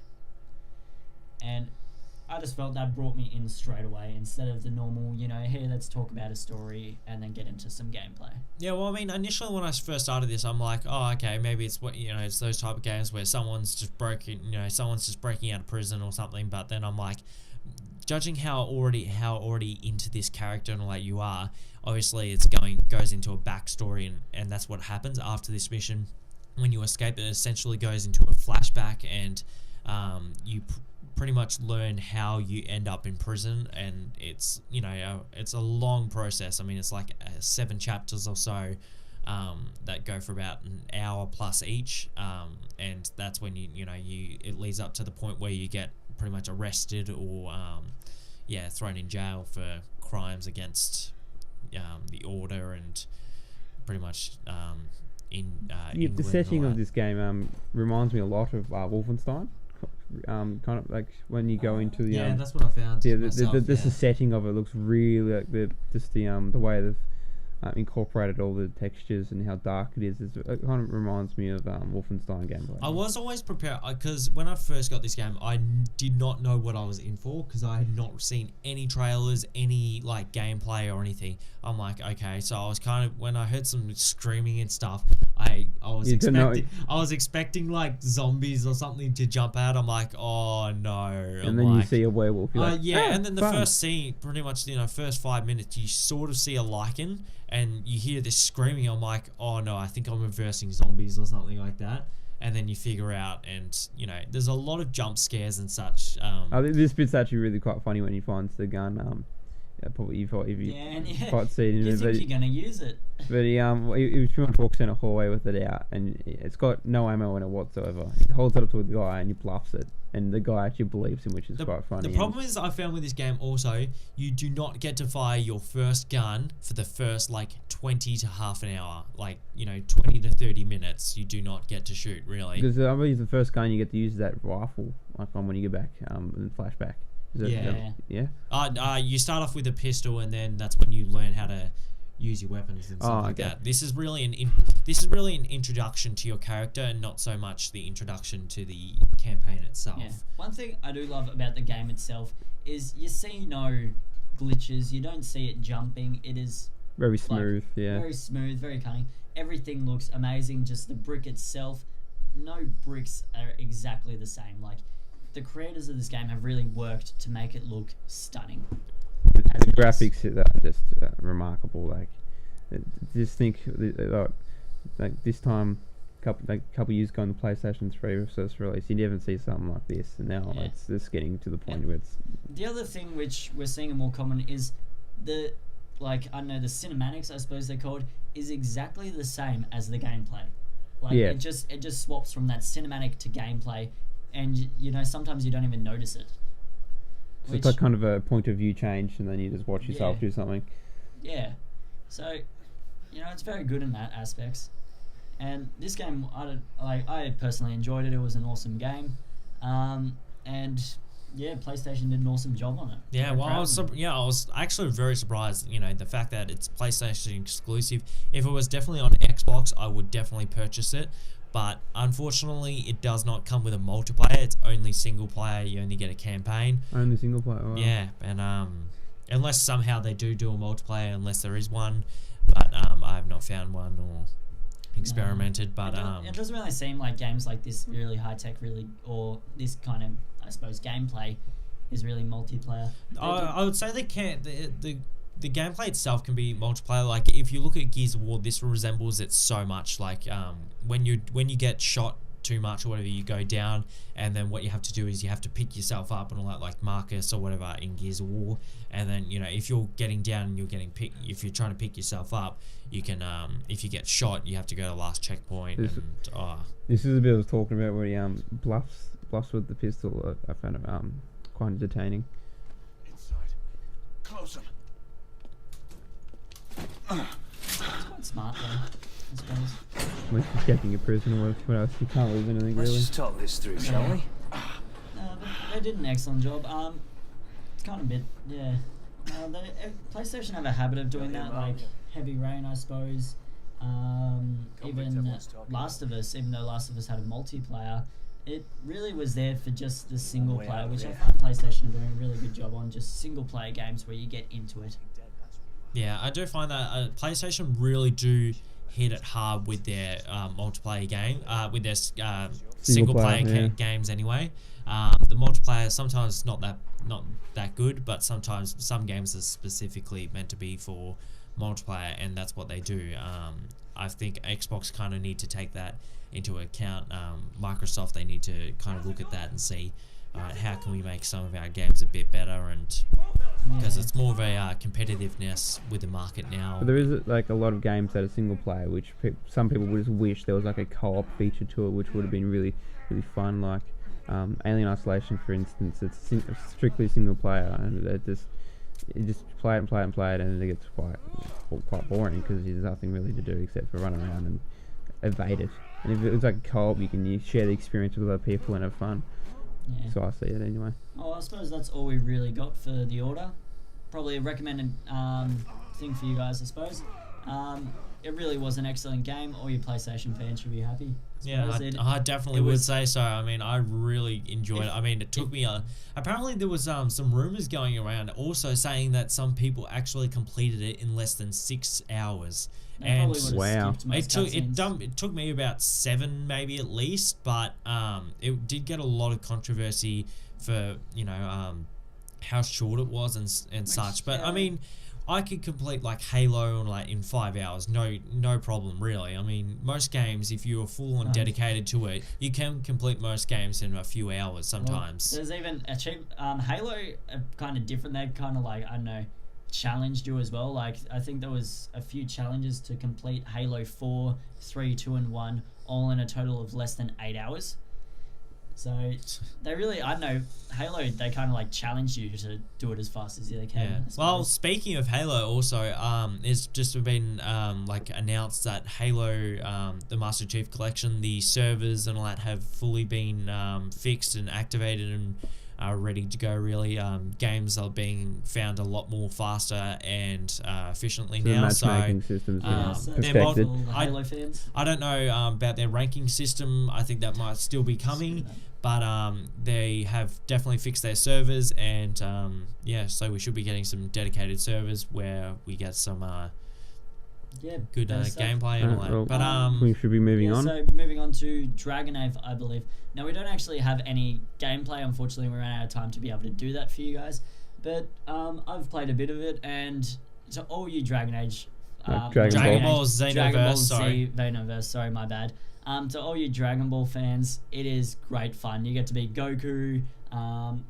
And I just felt that brought me in straight away, instead of the normal, you know, hey, let's talk about a story and then get into some gameplay. Yeah, well, I mean, initially when I first started this, I'm like, oh, okay, maybe it's what, you know, it's those type of games where someone's just breaking out of prison or something. But then I'm like, judging how already into this character and all that you are, obviously it's goes into a backstory, and that's what happens after this mission. When you escape, it essentially goes into a flashback, and you pretty much learn how you end up in prison, and it's, you know, it's a long process. I mean, it's like 7 chapters or so that go for about an hour plus each, and that's when it leads up to the point where you get pretty much arrested or thrown in jail for crimes against the order, and pretty much the setting of this game reminds me a lot of Wolfenstein. Kind of like when you go into the that's what I found. Yeah, the setting of it looks really like the way they've incorporated all the textures and how dark it is. It kind of reminds me of Wolfenstein gameplay. I was always prepared, because when I first got this game, I did not know what I was in for, because I had not seen any trailers, any like gameplay or anything. I'm like, okay, so I was kind of, when I heard some screaming and stuff, I was expecting like zombies or something to jump out. I'm like, oh no. And then you see a werewolf. You're like, and then the first scene, pretty much, first 5 minutes, you sort of see a lichen, and you hear this screaming. I'm like, oh no, I think I'm reversing zombies or something like that. And then you figure out, and there's a lot of jump scares and such. This bit's actually really quite funny when he finds the gun. Probably if you quite see it in you it, think you're gonna use it. But he pretty much walks in a hallway with it out, and it's got no ammo in it whatsoever. He holds it up to the guy and he bluffs it, and the guy actually believes him, which is quite funny. The problem is, I found with this game also, you do not get to fire your first gun for the first 20 to half an hour, 20 to 30 minutes. You do not get to shoot, really, because I believe the first gun you get to use is that rifle, when you get back in the flashback. You start off with a pistol, and then that's when you learn how to use your weapons and stuff like that. This is really an introduction to your character, and not so much the introduction to the campaign itself. Yeah. One thing I do love about the game itself is you see no glitches. You don't see it jumping. It is very smooth. Very smooth, very cunning. Everything looks amazing. Just the brick itself, no bricks are exactly the same. The creators of this game have really worked to make it look stunning. The graphics are just remarkable. Just think, this time, couple years ago on the PlayStation 3 first release, you never see something like this, and now it's just getting to the point where it's. The other thing which we're seeing more common is the cinematics, I suppose they're called, is exactly the same as the gameplay. It just swaps from that cinematic to gameplay. And sometimes you don't even notice it. So it's kind of a point of view change, and then you just watch yourself do something. Yeah. So, it's very good in that aspects. And this game, I personally enjoyed it. It was an awesome game. And PlayStation did an awesome job on it. Yeah, well, I was actually very surprised. The fact that it's PlayStation exclusive. If it was definitely on Xbox, I would definitely purchase it. But unfortunately, it does not come with a multiplayer. It's only single player. You only get a campaign. Only single player. Wow. Yeah, and unless somehow they do a multiplayer, unless there is one, but I have not found one, or experimented, but it doesn't really seem like games like this really high tech, really, or this kind of, I suppose, gameplay is really multiplayer. I would say they can't. The gameplay itself can be multiplayer. Like if you look at Gears of War, this resembles it so much. Like when you get shot too much or whatever, you go down, and then what you have to do is you have to pick yourself up and all that, like Marcus or whatever in Gears of War. And then if you're getting down and you're getting picked, if you're trying to pick yourself up, you can if you get shot, you have to go to the last checkpoint. This is a bit I was talking about where he bluffs with the pistol. I found it quite entertaining. Inside. Close him. It's quite smart though, I suppose. Like escaping a prison or what else. You can't lose anything Let's really. just talk this through, shall we? No, but they did an excellent job. Kind of a bit, yeah. PlayStation have a habit of doing that, like Heavy Rain, I suppose. Even Last of Us, even though Last of Us had a multiplayer, it really was there for just the single player, which I find PlayStation are doing a really good job on, just single player games where you get into it. Yeah, I do find that PlayStation really do hit it hard with their multiplayer game, with their single player games anyway. The multiplayer sometimes not that good, but sometimes some games are specifically meant to be for multiplayer, and that's what they do. I think Xbox kind of need to take that into account. Microsoft, they need to kind of look at that and see how can we make some of our games a bit better, and because it's more of a competitiveness with the market now. But there is like a lot of games that are single player, which some people would just wish there was like a co-op feature to it, which would have been really fun. Like Alien Isolation, for instance, it's strictly single player, and you just play it, and then it gets quite boring because there's nothing really to do except for run around and evade it. And if it was like a co-op, you can share the experience with other people and have fun. Yeah. So I see it anyway. Oh, I suppose that's all we really got for the order. Probably a recommended thing for you guys, I suppose. It really was an excellent game. All you PlayStation fans should be happy. Yeah, I definitely would say so. I mean, I really enjoyed it. I mean, it took me apparently there was some rumors going around also saying that some people actually completed it in less than 6 hours. And wow, it took me about 7 maybe at least, but it did get a lot of controversy for how short it was and such. But I mean, I could complete like Halo in 5 hours, no problem really. I mean, most games, if you are full on dedicated to it, you can complete most games in a few hours sometimes. Well, there's even Halo kind of different. They've kind of like, I don't know, challenged you as well. Like I think there was a few challenges to complete Halo 4, 3, 2 and 1 all in a total of less than 8 hours. So they really, I don't know, Halo, they kind of like challenge you to do it as fast as they can. Yeah. Well, speaking of Halo also, it's just been like announced that Halo, the Master Chief Collection, the servers and all that have fully been fixed and activated and are ready to go really. Games are being found a lot more faster and efficiently now. Matchmaking systems perfected. Halo fans. I don't know about their ranking system. I think that might still be coming. But they have definitely fixed their servers, and so we should be getting some dedicated servers where we get some good gameplay and all that. Well, but we should be moving on. So moving on to Dragonave, I believe. Now we don't actually have any gameplay. Unfortunately, we ran out of time to be able to do that for you guys. But I've played a bit of it, and to all you Dragon Age, Dragon Ball Xenoverse. Sorry, my bad. To all you Dragon Ball fans, it is great fun. You get to be Goku.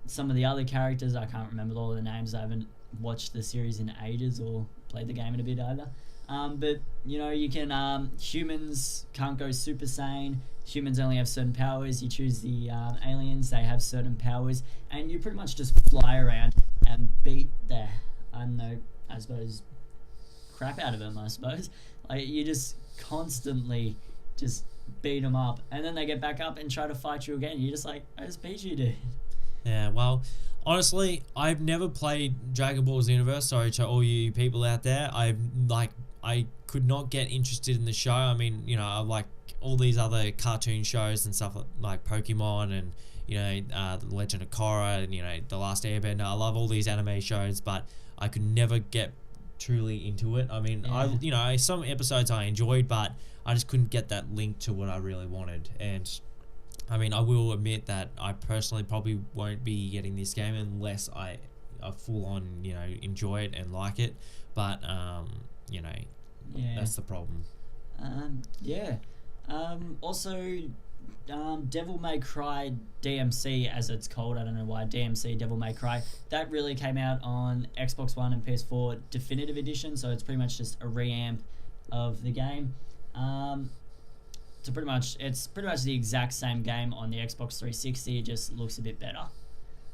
Some of the other characters, I can't remember all the names. I haven't watched the series in ages or played the game in a bit either. But you can humans can't go Super Saiyan. Humans only have certain powers. You choose the aliens; they have certain powers, and you pretty much just fly around and beat the I suppose crap out of them. I suppose like you just constantly just beat them up, and then they get back up and try to fight you again. You're just like, I just beat you, dude. Yeah, well, honestly, I've never played Dragon Ball Xenoverse. Sorry to all you people out there. I could not get interested in the show. I mean, I like all these other cartoon shows and stuff like Pokemon and The Legend of Korra and The Last Airbender. I love all these anime shows, but I could never get truly into it. I mean, Yeah. some episodes I enjoyed, but I just couldn't get that link to what I really wanted. And I mean, I will admit that I personally probably won't be getting this game unless I full on, enjoy it and like it. But that's the problem. Yeah. Also, Devil May Cry DMC, as it's called. I don't know why. DMC, Devil May Cry. That really came out on Xbox One and PS4 Definitive Edition, so it's pretty much just a reamp of the game. It's pretty much the exact same game on the Xbox 360. It just looks a bit better.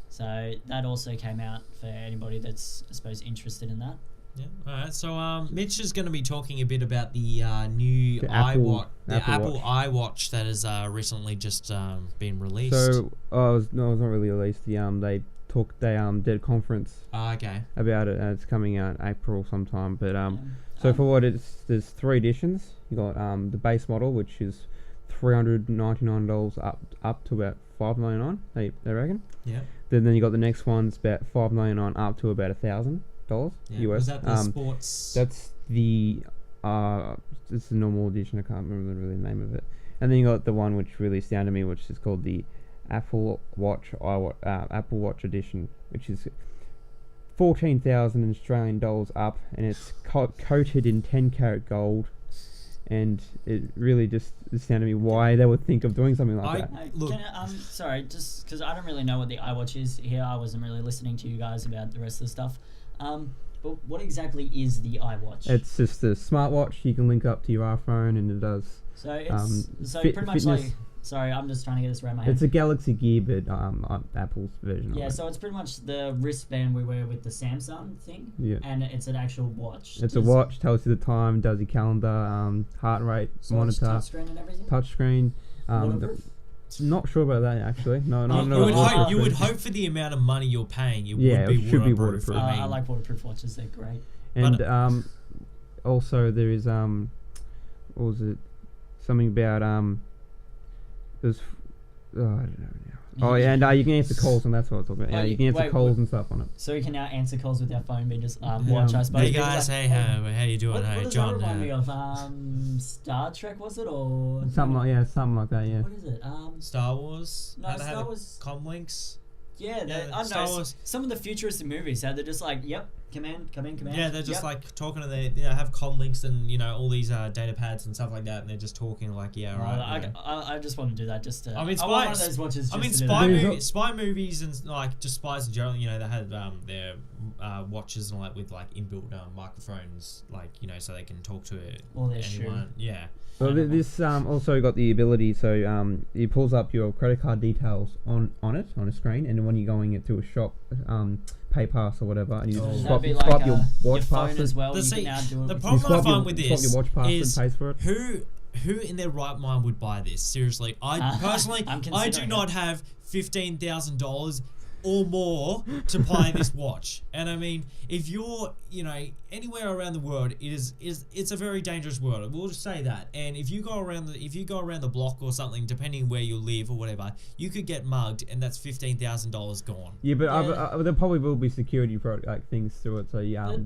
So that also came out for anybody that's, I suppose, interested in that. Yeah. All right. So Mitch is going to be talking a bit about the new Apple Apple Watch. iWatch that has recently just been released. So it was not really released. They did a conference Okay. about it, and it's coming out April sometime. But so Um, for what there's 3 editions. You got the base model, which is $399 up to about $599. They reckon. Yeah. Then you got the next one's about $599 up to about $1,000 Yeah. US. Was that the sports? That's the it's the normal edition. I can't remember really the name of it. And then you got the one which really astounded me, which is called the Apple Watch Apple Watch edition, which is 14,000 Australian dollars up, and it's coated in 10-karat gold. And it really just astounded me why they would think of doing something like that. Look. Sorry, just because I don't really know what the iWatch is here. I wasn't really listening to you guys about the rest of the stuff. But what exactly is the iWatch? It's just a smartwatch you can link up to your iPhone, and it does. So it's pretty much fitness. like. Sorry, I'm just trying to get this around my head. It's a Galaxy Gear, but Apple's version Yeah, of it. so it's pretty much the wristband we wear with the Samsung thing. Yeah. And it's an actual watch. It's a watch, tells you the time, does your calendar, heart rate, So it's monitor, touchscreen and everything. touchscreen. Waterproof? Not sure about that actually. No, You no. would you would hope for the amount of money you're paying, it Yeah, would be it should be waterproof. waterproof. I mean, I like waterproof watches. They're great. And also there is what was it? Something about there's I don't know now. Oh yeah, and you can answer calls, and that's what I was talking about. Yeah, you can answer calls and stuff on it. So we can now answer calls with our phone, but just watch, I suppose. Hey guys, hey, how you doing? What Hey, does John. that remind me of? Star Trek, was it? Or Something like that. Yeah. What is it? Star Wars. No, How they Star had Wars. comlinks. Yeah, Yeah, I don't Star know. Wars. Some of the futuristic movies, how they're just like, yep, command. Yeah, they're just yep. like talking to have comlinks and all these data pads and stuff like that, and they're just talking like, yeah, right. I just want to do that just to. I mean, I want one of those watches. Just I mean, to do that. spy movies and like just spies in general. They had their watches and like with like inbuilt microphones, like so they can talk to Or their anyone. shoe. Yeah. So this also got the ability, so it pulls up your credit card details on a screen, and when you're going into a shop, pay pass or whatever, and you That'd be swipe like, your watch phone password. as well. The You can now do it the with problem I swipe find your- with swap this your watch password is and pays for it. who in their right mind would buy this? Seriously, I personally, I'm I do considering not it. have $15,000 or more to buy this watch. And I mean, if you're, anywhere around the world, it's a very dangerous world. We'll just say that. And if you go around the block or something, depending where you live or whatever, you could get mugged, and that's $15,000 gone. Yeah, but Yeah. there probably will be security things through it, so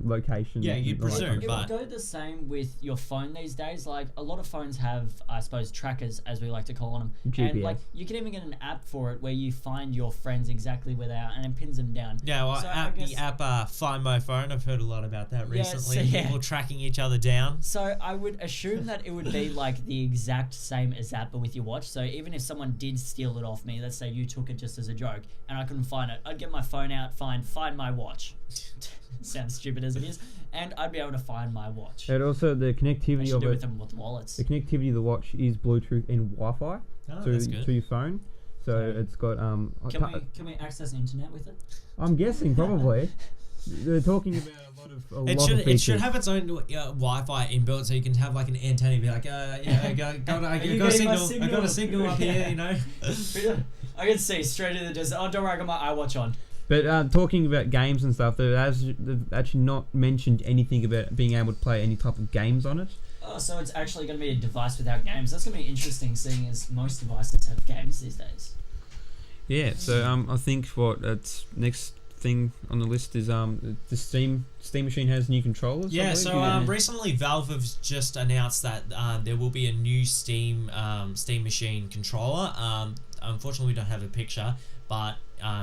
location. Yeah, and you'd all that presume, kind of It stuff. but- would go the same with your phone these days. Like a lot of phones have, I suppose, trackers, as we like to call them. And GPS. like you can even get an app for it where you find your friends exactly where they are and it pins them down. Yeah, well, So I guess- the app Find My Phone, I've heard a lot about that Yeah, recently. so, yeah. People tracking each other down. So I would assume that it would be like the exact same as that, but with your watch. So even if someone did steal it off me, let's say you took it just as a joke, and I couldn't find it, I'd get my phone out, find my watch. Sounds stupid as it is, and I'd be able to find my watch. And also the They connectivity should of do with it. them with wallets. The connectivity of the watch is Bluetooth and Wi-Fi Oh, to that's good. your phone. So it's got Can we access the internet with it? I'm guessing probably. They're talking about a lot of It features. should have its own Wi-Fi inbuilt, so you can have like an antenna and be like, I got Are a you getting my signal. I got a signal up here, I can see straight in the desert. Oh, don't worry, I got my iWatch on. But talking about games and stuff, they've actually not mentioned anything about being able to play any type of games on it. Oh, so it's actually going to be a device without games. That's going to be interesting, seeing as most devices have games these days. Yeah, so I think it's next thing on the list is the Steam Machine has new controllers. Yeah, I so believe. recently Valve have just announced that there will be a new Steam Machine controller. Unfortunately, we don't have a picture, but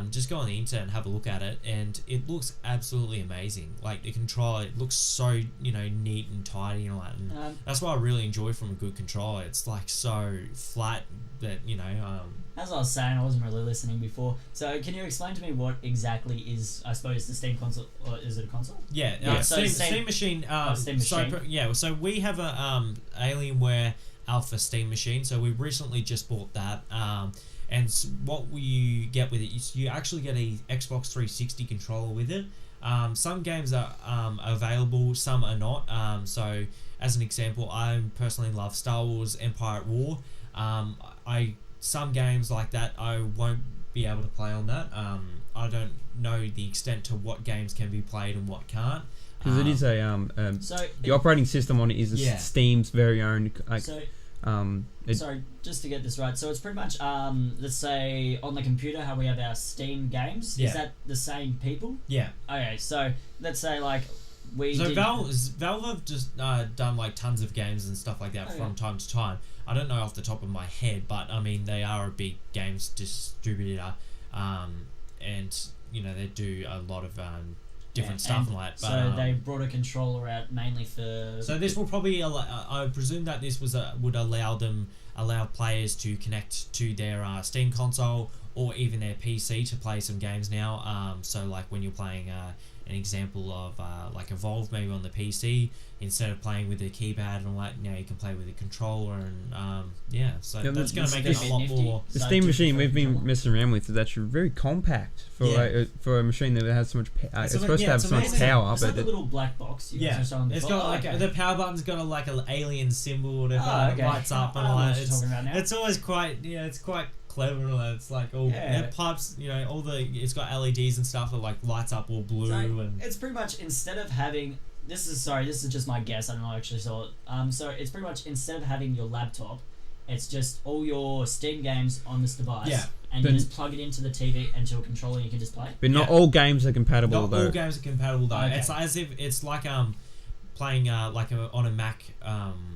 just go on the internet and have a look at it, and it looks absolutely amazing. Like the controller, it looks so neat and tidy and all that. And that's what I really enjoy from a good controller. It's like so flat that As I was saying, I wasn't really listening before. So can you explain to me what exactly is, I suppose, the Steam console? Or is it a console? Yeah, So Steam Machine. Steam Machine. So we have a Alienware Alpha Steam Machine. So we recently just bought that. And what you get with it is you actually get a Xbox 360 controller with it. Some games are available, some are not. So as an example, I personally love Star Wars Empire at War. Some games like that I won't be able to play on that. I don't know the extent to what games can be played and what can't. Because it is the operating system on it is Steam's very own. Sorry, just to get this right. So it's pretty much, let's say on the computer how we have our Steam games. Yeah. Is that the same people? Yeah. Okay, so let's say like Valve have just done like tons of games and stuff like that from time to time. I don't know off the top of my head, but I mean they are a big games distributor, and they do a lot of different stuff and like that. So they brought a controller out mainly for. So this will probably I presume that this would allow players to connect to their Steam console or even their PC to play some games now. So like when you're playing an example of like Evolve maybe on the PC, instead of playing with a keypad and all that, now you can play with a controller and so that's going to make it a lot more. The Steam Machine we've been messing around with is actually very compact for a machine that has so much. It's supposed to have so much power, it's like a little black box. It's got the power button's got like an alien symbol that lights up and all that. It's always quite it's quite clever. It's like it pipes, it's got LEDs and stuff that like lights up all blue. And it's pretty much instead of having this is just my guess. I don't know. I actually saw it. So it's pretty much instead of having your laptop, it's just all your Steam games on this device. Yeah. And you just plug it into the TV and to a controller and you can just play. But not all games are compatible not though. All games are compatible though. Okay. It's as if it's like playing on a Mac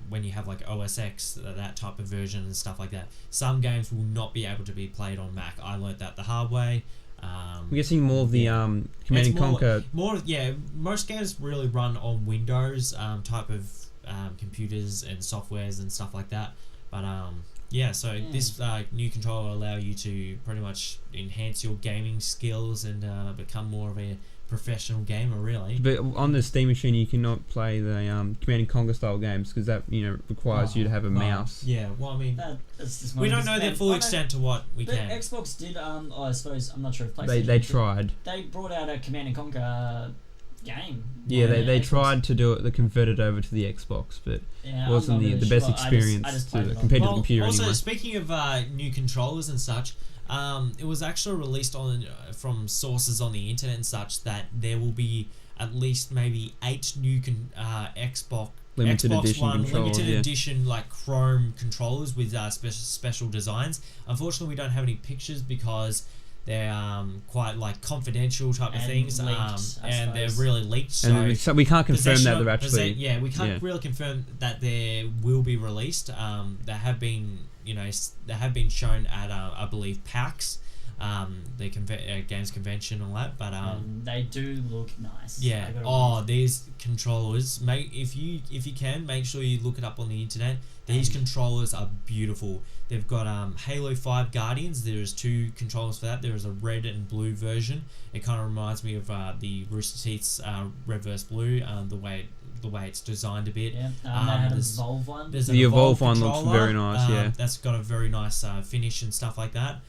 when you have like OS X, that type of version and stuff like that. Some games will not be able to be played on Mac. I learnt that the hard way. I'm guessing more of the Command and Conquer. Most games really run on Windows type of computers and softwares and stuff like that. But this new controller will allow you to pretty much enhance your gaming skills and become more of a professional gamer, really. But on the Steam Machine, you cannot play the Command and Conquer style games because that requires you to have a mouse. Yeah, well, I mean, that's just we don't know the full extent to what we can. Xbox did. I suppose I'm not sure if PlayStation. They tried. They brought out a Command and Conquer game. Yeah, they tried to do it. They converted over to the Xbox, but it wasn't the best experience compared to the computer. Also, anyway. Speaking of new controllers and such. It was actually released from sources on the internet and such that there will be at least maybe 8 new Xbox limited edition like Chrome controllers with special designs. Unfortunately, we don't have any pictures because they're quite like confidential type of things, leaked, and they're really leaked. So we can't confirm that they're actually. We can't really confirm that they will be released. They have been. They have been shown at I believe PAX, the games convention and all that. But they do look nice. Yeah. These controllers. If you can, make sure you look it up on the internet. These controllers are beautiful. They've got Halo 5 Guardians. There's 2 controllers for that. There is a red and blue version. It kind of reminds me of the Rooster Teeth's Red vs Blue. The way it's designed a bit. Yeah. They had an Evolve one. The Evolve one looks very nice. That's got a very nice finish and stuff like that.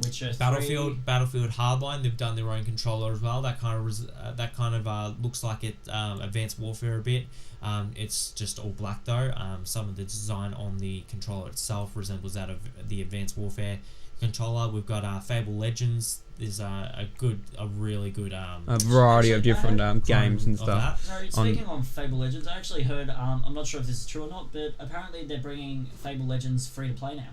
Witcher Battlefield Hardline, they've done their own controller as well. That kind of looks like it Advanced Warfare a bit. It's just all black though. Some of the design on the controller itself resembles that of the Advanced Warfare controller. We've got Fable Legends. There's a really good a variety of different games and stuff. Sorry, speaking on Fable Legends, I actually heard. I'm not sure if this is true or not, but apparently they're bringing Fable Legends free to play now.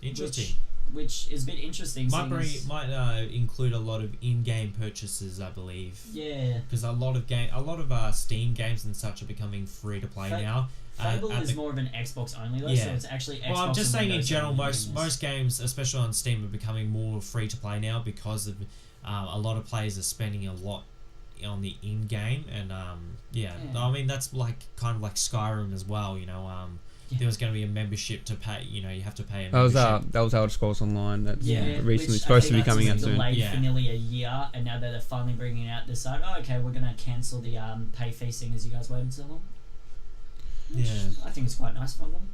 Interesting. which is a bit interesting. Might include a lot of in-game purchases, I believe. Yeah. Because a lot of Steam games and such are becoming free to play now. Fable is more of an Xbox only though, so it's actually Xbox. Well, I'm just saying in Windows general, only most games, especially on Steam, are becoming more free to play now because of a lot of players are spending a lot on the in-game, and I mean that's like kind of like Skyrim as well. You know, there was going to be a membership to pay. You know, you have to pay a membership. That was Elder Scrolls Online. That's recently which supposed to be coming out soon. Delayed for nearly a year, and now that they're finally bringing it out, they decided, okay, we're going to cancel the pay fee thing as you guys waited so long. Which I think it's quite nice for them,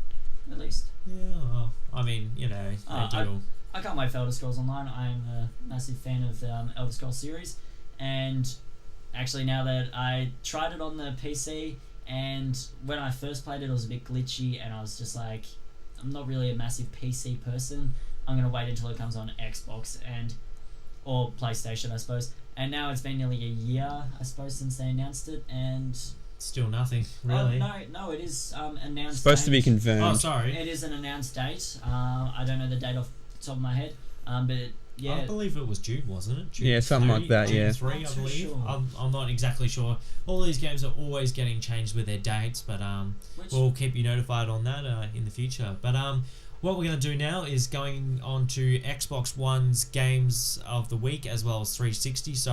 at least. Yeah, well, I mean, you know, they do. I can't wait for Elder Scrolls Online. I'm a massive fan of the Elder Scrolls series, and actually now that I tried it on the PC, and when I first played it, it was a bit glitchy, and I was just like, I'm not really a massive PC person. I'm going to wait until it comes on Xbox or PlayStation, I suppose. And now it's been nearly a year, I suppose, since they announced it, and still nothing, really. No, it is announced. Supposed to be confirmed. Oh, sorry. It is an announced date. I don't know the date off the top of my head, but yeah. I believe it was June, wasn't it? June something like that. June Yeah. 3, I believe. Sure. I'm not exactly sure. All these games are always getting changed with their dates, but we'll keep you notified on that in the future. But what we're going to do now is going on to Xbox One's games of the week as well as 360. So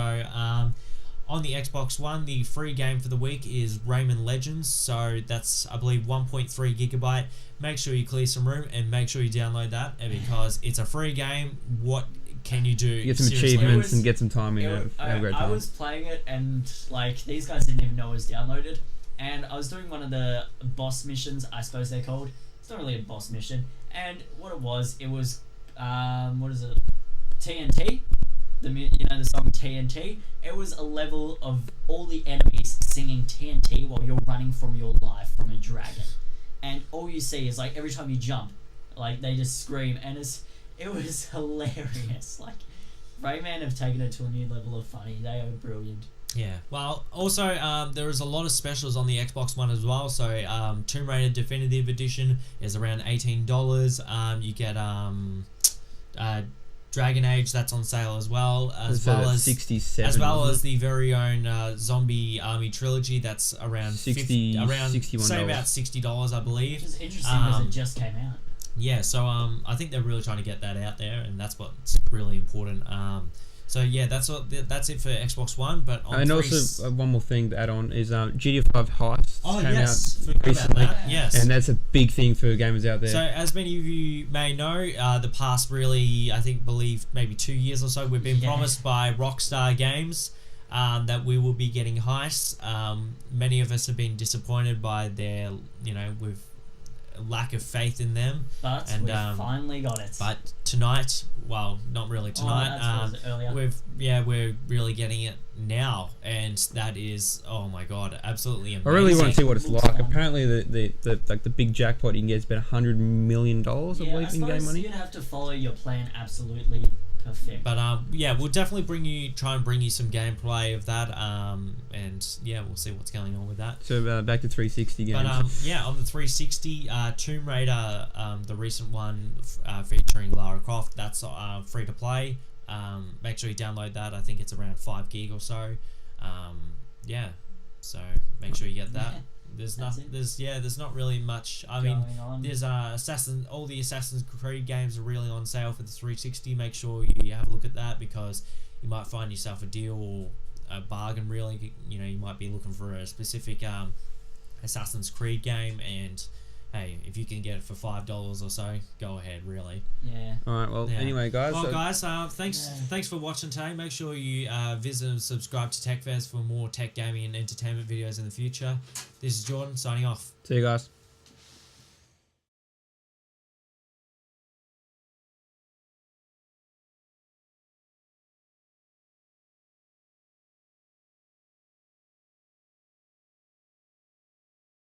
on the Xbox One, the free game for the week is Rayman Legends. So that's, I believe, 1.3 gigabyte. Make sure you clear some room and make sure you download that because it's a free game. What can you do? Get some achievements and get some time in it. I was playing it and like these guys didn't even know it was downloaded. And I was doing one of the boss missions, I suppose they're called. It's not really a boss mission. And what it was what is it? TNT. The song TNT. It was a level of all the enemies singing TNT while you're running from your life from a dragon, and all you see is like every time you jump, like they just scream, and it was hilarious. Like Rayman have taken it to a new level of funny. They are brilliant. Yeah. Well, also there is a lot of specials on the Xbox One as well. So Tomb Raider Definitive Edition is around $18. You get Dragon Age, that's on sale as well, as well as the very own Zombie Army Trilogy, that's around $61. Say about $60, I believe. Which is interesting because it just came out. Yeah, so I think they're really trying to get that out there, and that's what's really important. So yeah, that's it for Xbox One. But on also one more thing to add on is GTA 5 Heists came out recently, yes, and that's a big thing for gamers out there. So as many of you may know, the past really, believe maybe 2 years or so, we've been promised by Rockstar Games that we will be getting heists. Many of us have been disappointed by their, with lack of faith in them. But we finally got it. But tonight, well, not really tonight. Earlier. We're really getting it now, and that is, oh my god, absolutely amazing. I really want to see what it's like. Apparently, the big jackpot you can get is about $100 million, I believe, in game money. You'd have to follow your plan absolutely perfect. But we'll definitely try and bring you some gameplay of that. And we'll see what's going on with that. So back to 360 games. But on the 360, Tomb Raider, the recent one featuring Lara Croft, that's free to play. Make sure you download that. I think it's around 5 gig or so. So make sure you get that. There's not really much. I mean, there's all the Assassin's Creed games are really on sale for the 360. Make sure you have a look at that because you might find yourself a deal or a bargain. Really, you might be looking for a specific Assassin's Creed game, and hey, if you can get it for $5 or so, go ahead. Really. Yeah. All right. Well, anyway, guys. Well, guys, thanks for watching today. Make sure you visit and subscribe to Techfez for more tech gaming and entertainment videos in the future. This is Jordan signing off. See you guys.